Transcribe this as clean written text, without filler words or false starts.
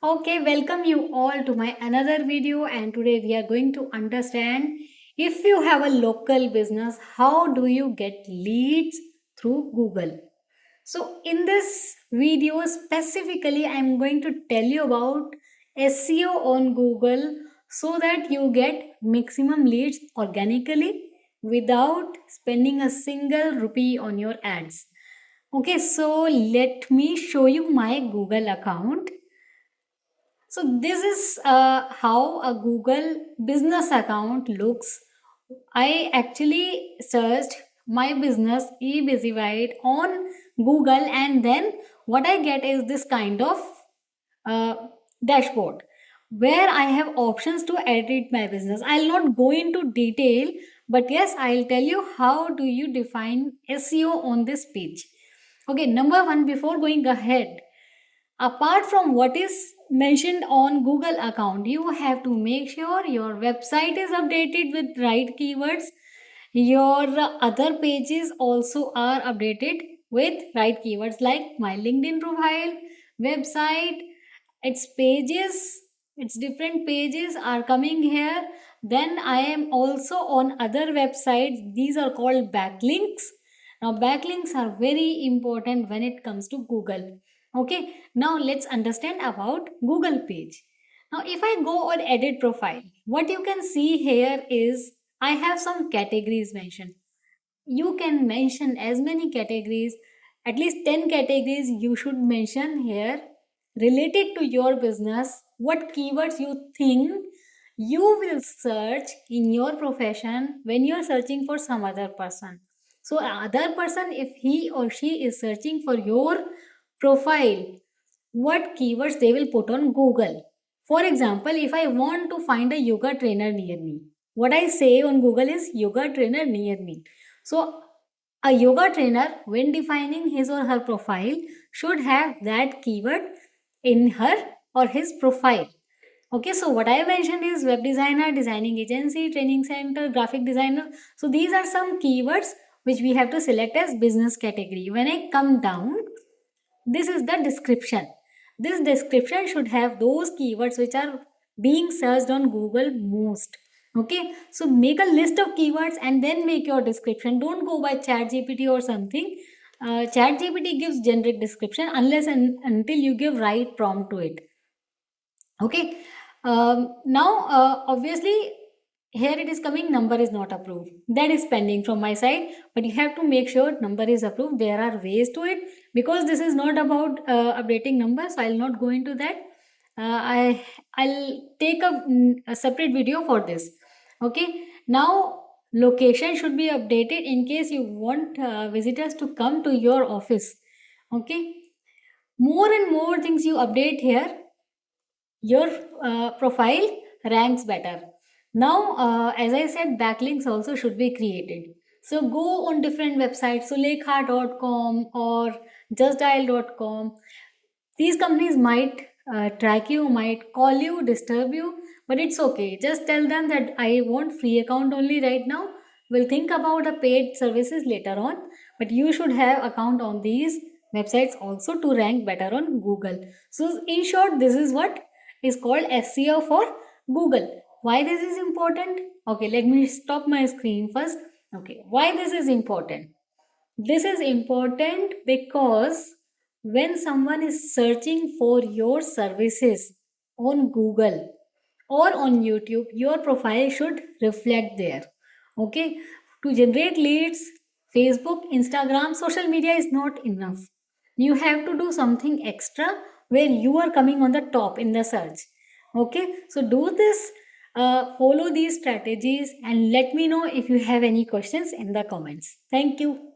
Okay, welcome you all to my another video, and today we are going to understand if you have a local business, how do you get leads through Google? So in this video specifically I'm going to tell you about SEO on Google so that you get maximum leads organically without spending a single rupee on your ads. Okay, so let me show you my Google account. So this is how a Google business account looks. I actually searched my business eBusyWhite on Google, and then what I get is this kind of uh, dashboard where I have options to edit my business. I'll not go into detail, but yes, I'll tell you how do you define SEO on this page. Okay, number one, before going ahead, apart from what is mentioned on Google account, you have to make sure your website is updated with right keywords. Your other pages also are updated with right keywords, like my LinkedIn profile, website, its pages, its different pages are coming here. Then I am also on other websites. These are called backlinks. Now backlinks are very important when it comes to Google. Okay, now let's understand about Google page. Now if I go on edit profile, what you can see here is I have some categories mentioned. You can mention as many categories, at least 10 categories you should mention here related to your business. What keywords you think you will search in your profession when you are searching for some other person. So other person, if he or she is searching for your profile, what keywords they will put on Google. For example, if I want to find a yoga trainer near me, what I say on Google is yoga trainer near me. So a yoga trainer, when defining his or her profile, should have that keyword in her or his profile. Okay, so what I mentioned is web designer, designing agency, training center, graphic designer. So these are some keywords which we have to select as business category. When I come down, this is the description. This description should have those keywords which are being searched on Google most. Okay, so make a list of keywords and then make your description. Don't go by ChatGPT or something. ChatGPT gives generic description unless and until you give right prompt to it. Okay, now obviously here it is coming, number is not approved, that is pending from my side, but you have to make sure number is approved. There are ways to it, because this is not about updating numbers, so I'll not go into that. I'll take a separate video for this. Okay, now location should be updated in case you want visitors to come to your office. Okay, more and more things you update here, your profile ranks better. Now, as I said, backlinks also should be created. So go on different websites, so lekha.com or justdial.com. These companies might track you, might call you, disturb you, but it's okay. Just tell them that I want free account only right now. We'll think about the paid services later on, but you should have account on these websites also to rank better on Google. So in short, this is what is called SEO for Google. Why this is important? Okay, let me stop my screen first. Okay, why this is important? This is important because when someone is searching for your services on Google or on YouTube, your profile should reflect there. Okay, to generate leads, Facebook, Instagram, social media is not enough. You have to do something extra where you are coming on the top in the search. Okay, so do this, follow these strategies, and let me know if you have any questions in the comments. Thank you.